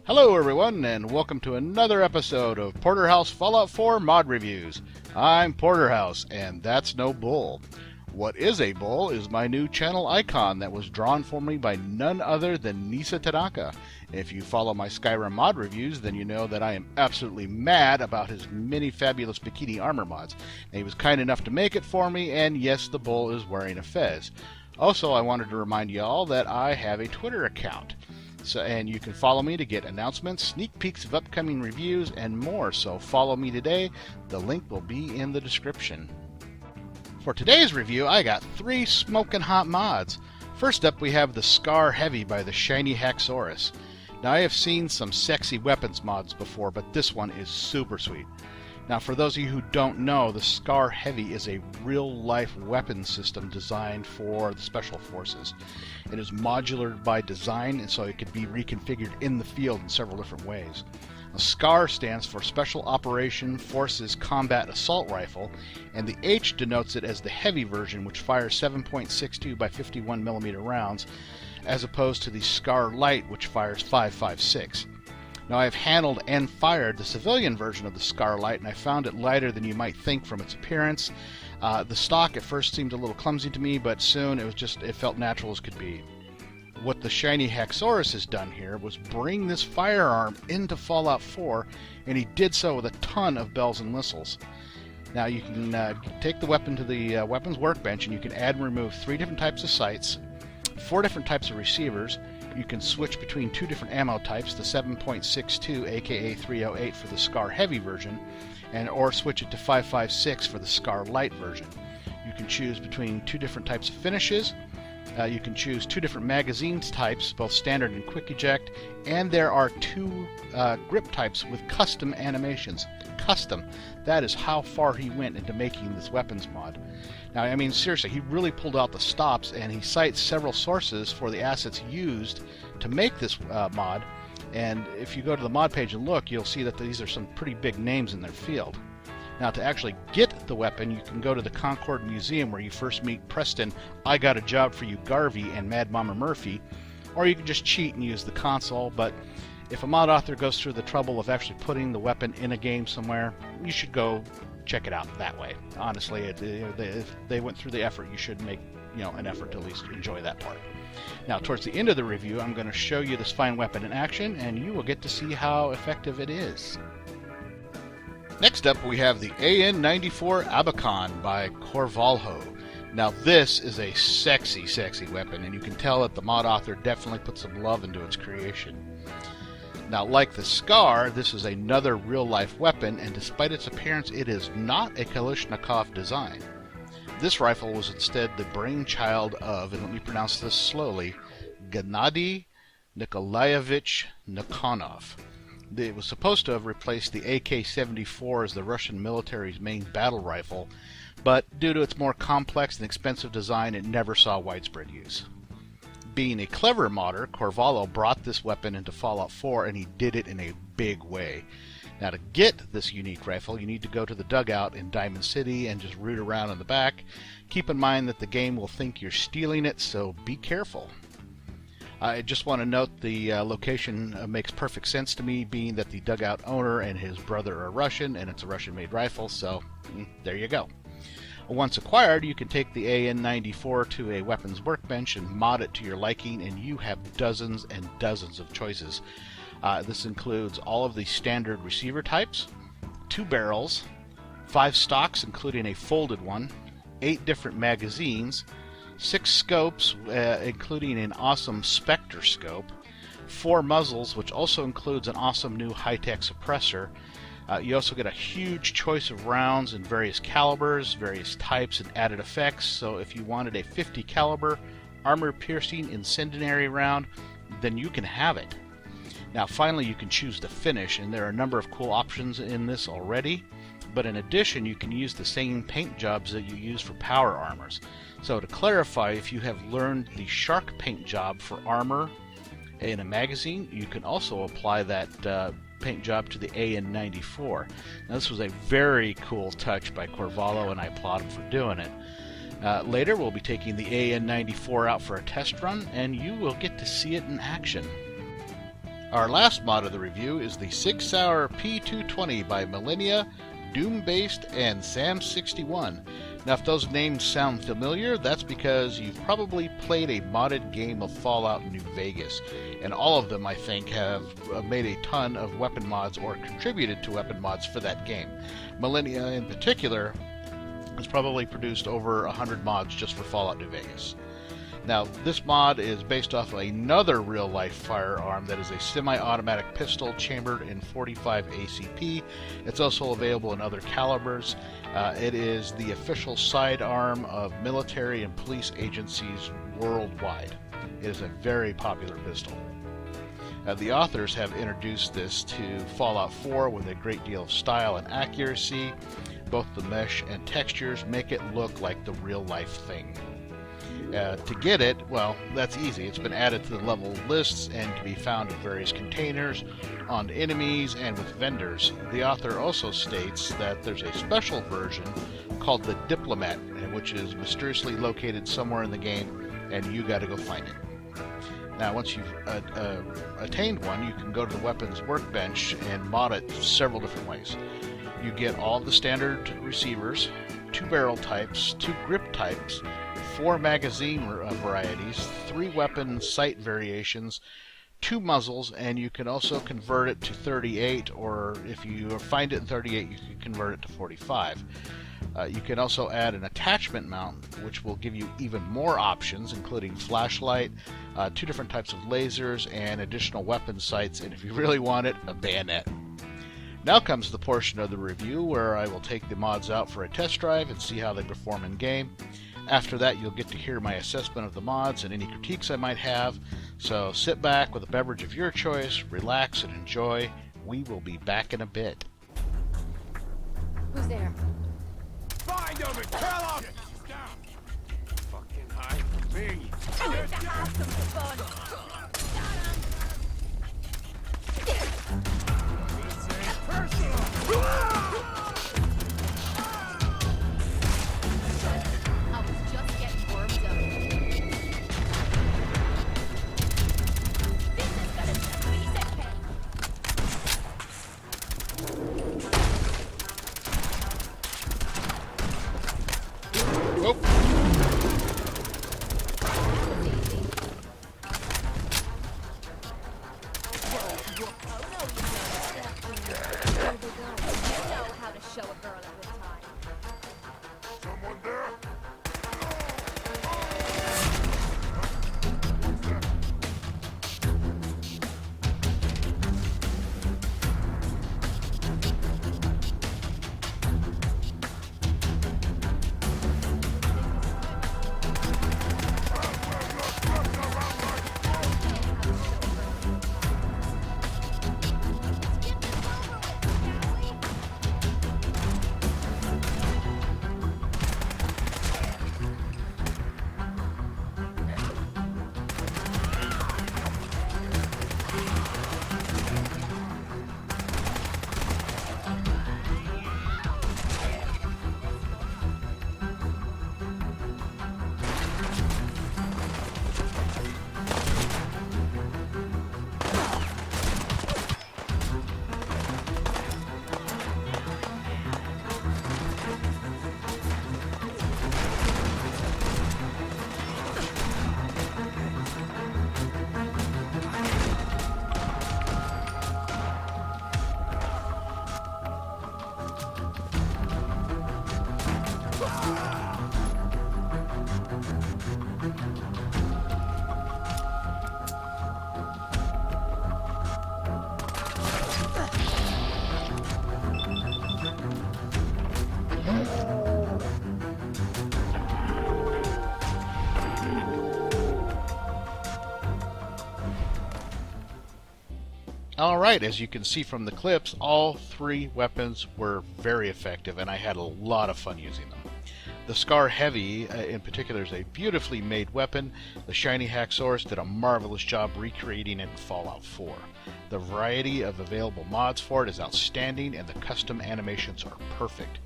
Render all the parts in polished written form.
Hello everyone, and welcome to another episode of Porterhouse Fallout 4 Mod Reviews. I'm Porterhouse, and that's no bull. What is a bull is my new channel icon that was drawn for me by none other than Nisa Tanaka. If you follow my Skyrim mod reviews, then you know that I am absolutely mad about his many fabulous bikini armor mods. And he was kind enough to make it for me, and yes, the bull is wearing a fez. Also, I wanted to remind you all that I have a Twitter account. And you can follow me to get announcements, sneak peeks of upcoming reviews, and more. So follow me today. The link will be in the description. For today's review, I got 3 smoking hot mods. First up, we have the Scar Heavy by the shiny Haxorus. Now, I have seen some sexy weapons mods before, but this one is super sweet. Now, for those of you who don't know, the Scar Heavy is a real-life weapon system designed for the Special Forces. It is modular by design, and so it can be reconfigured in the field in several different ways. A SCAR stands for Special Operation Forces Combat Assault Rifle, and the H denotes it as the heavy version, which fires 7.62 by 51 millimeter rounds, as opposed to the SCAR Light, which fires 5.56. Now, I have handled and fired the civilian version of the SCAR Light, and I found it lighter than you might think from its appearance. The stock at first seemed a little clumsy to me, but soon it felt natural as could be. What the shiny Haxorus has done here was bring this firearm into Fallout 4, and he did so with a ton of bells and whistles. Now, you can take the weapon to the weapons workbench, and you can add and remove 3 different types of sights, 4 different types of receivers. You can switch between 2 different ammo types, the 7.62 aka 308 for the SCAR Heavy version, or switch it to 5.56 for the SCAR Light version. You can choose between 2 different types of finishes. You can choose 2 different magazines types, both standard and quick eject, and there are 2 grip types with custom animations. Custom. That is how far he went into making this weapons mod. Now, I mean, seriously, he really pulled out the stops, and he cites several sources for the assets used to make this mod. And if you go to the mod page and look, you'll see that these are some pretty big names in their field. Now, to actually get the weapon, you can go to the Concord Museum, where you first meet Preston, I Got a Job for You Garvey, and Mad Mama Murphy, or you can just cheat and use the console. But if a mod author goes through the trouble of actually putting the weapon in a game somewhere, you should go check it out that way. Honestly, if they went through the effort, you should make an effort to at least enjoy that part. Now, towards the end of the review, I'm going to show you this fine weapon in action, and you will get to see how effective it is. Next up, we have the AN94 Abakan by Corvalho. Now, this is a sexy, sexy weapon, and you can tell that the mod author definitely put some love into its creation. Now, like the SCAR, this is another real-life weapon, and despite its appearance, it is not a Kalashnikov design. This rifle was instead the brainchild of, and let me pronounce this slowly, Gennady Nikolaevich Nikonov. It was supposed to have replaced the AK-74 as the Russian military's main battle rifle, but due to its more complex and expensive design, it never saw widespread use. Being a clever modder, Corvalho brought this weapon into Fallout 4, and he did it in a big way. Now, to get this unique rifle, you need to go to the dugout in Diamond City and just root around in the back. Keep in mind that the game will think you're stealing it, so be careful. I just want to note the location makes perfect sense to me, being that the dugout owner and his brother are Russian, and it's a Russian-made rifle, so there you go. Once acquired, you can take the AN94 to a weapons workbench and mod it to your liking, and you have dozens and dozens of choices. This includes all of the standard receiver types, 2 barrels, 5 stocks including a folded one, 8 different magazines, 6 scopes including an awesome Spectre scope, 4 muzzles, which also includes an awesome new high-tech suppressor. You also get a huge choice of rounds in various calibers, various types, and added effects. So if you wanted a 50 caliber armor-piercing incendiary round, then you can have it. Now, finally, you can choose the finish, and there are a number of cool options in this already. But in addition, you can use the same paint jobs that you use for power armors. So to clarify, if you have learned the shark paint job for armor in a magazine, you can also apply that paint job to the AN94. Now, this was a very cool touch by Corvalho, and I applaud him for doing it. Later, we'll be taking the AN94 out for a test run, and you will get to see it in action. Our last mod of the review is the Sig Sauer P220 by Millenia, DOOMBASED, and Sam61. Now, if those names sound familiar, that's because you've probably played a modded game of Fallout New Vegas, and all of them, I think, have made a ton of weapon mods or contributed to weapon mods for that game. Millenia, in particular, has probably produced over 100 mods just for Fallout New Vegas. Now, this mod is based off of another real-life firearm that is a semi-automatic pistol chambered in 45 ACP. It's also available in other calibers. It is the official sidearm of military and police agencies worldwide. It is a very popular pistol. The authors have introduced this to Fallout 4 with a great deal of style and accuracy. Both the mesh and textures make it look like the real-life thing. To get it, well, that's easy. It's been added to the level lists and can be found in various containers, on enemies, and with vendors. The author also states that there's a special version called the Diplomat, which is mysteriously located somewhere in the game, and you gotta go find it. Now, once you've attained one, you can go to the weapons workbench and mod it several different ways. You get all of the standard receivers, 2 barrel types, 2 grip types, 4 magazine varieties, 3 weapon sight variations, 2 muzzles, and you can also convert it to 38, or if you find it in 38, you can convert it to 45. You can also add an attachment mount, which will give you even more options, including flashlight, 2 different types of lasers, and additional weapon sights, and if you really want it, a bayonet. Now comes the portion of the review where I will take the mods out for a test drive and see how they perform in game. After that, you'll get to hear my assessment of the mods and any critiques I might have. So sit back with a beverage of your choice, relax and enjoy. We will be back in a bit. Who's there? Find him and kill him! Fucking hide from me! Time to have some fun! This ain't personal! I was just getting warmed up. This is gonna be a piece of cake. Oh. You know how to show a girl a good time. Someone there? Alright, as you can see from the clips, all 3 weapons were very effective, and I had a lot of fun using them. The Scar Heavy, in particular, is a beautifully made weapon. The shiny Haxorus did a marvelous job recreating it in Fallout 4. The variety of available mods for it is outstanding, and the custom animations are perfect.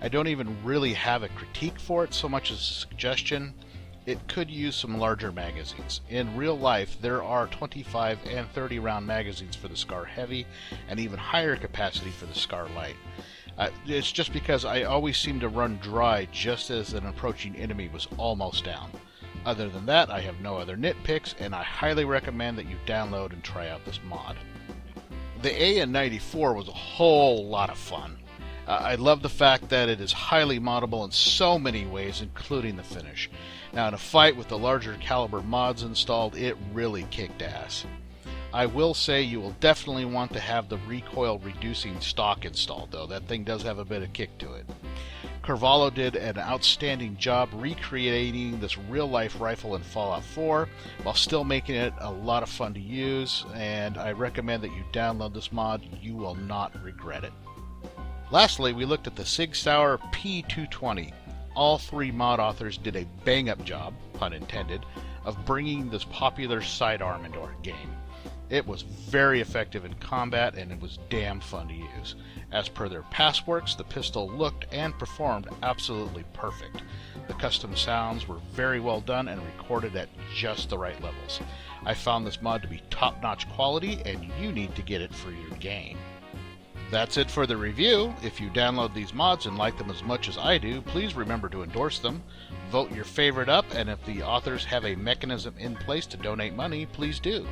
I don't even really have a critique for it so much as a suggestion. it could use some larger magazines. In real life, there are 25 and 30 round magazines for the Scar Heavy, and even higher capacity for the Scar Light. It's just because I always seem to run dry just as an approaching enemy was almost down. Other than that, I have no other nitpicks, and I highly recommend that you download and try out this mod. The AN94 was a whole lot of fun. I love the fact that it is highly moddable in so many ways, including the finish. Now, in a fight with the larger caliber mods installed, it really kicked ass. I will say you will definitely want to have the recoil reducing stock installed, though. That thing does have a bit of kick to it. Corvalho did an outstanding job recreating this real-life rifle in Fallout 4 while still making it a lot of fun to use, and I recommend that you download this mod. You will not regret it. Lastly, we looked at the Sig Sauer P220. All three mod authors did a bang-up job, pun intended, of bringing this popular sidearm into our game. It was very effective in combat, and it was damn fun to use. As per their passworks, the pistol looked and performed absolutely perfect. The custom sounds were very well done and recorded at just the right levels. I found this mod to be top-notch quality, and you need to get it for your game. That's it for the review. If you download these mods and like them as much as I do, please remember to endorse them. Vote your favorite up, and if the authors have a mechanism in place to donate money, please do.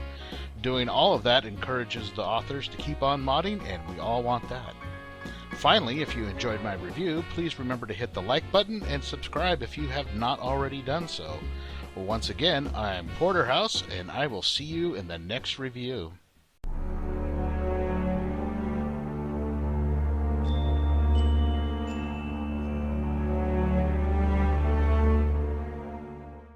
Doing all of that encourages the authors to keep on modding, and we all want that. Finally, if you enjoyed my review, please remember to hit the like button and subscribe if you have not already done so. Well, once again, I'm Porterhouse, and I will see you in the next review.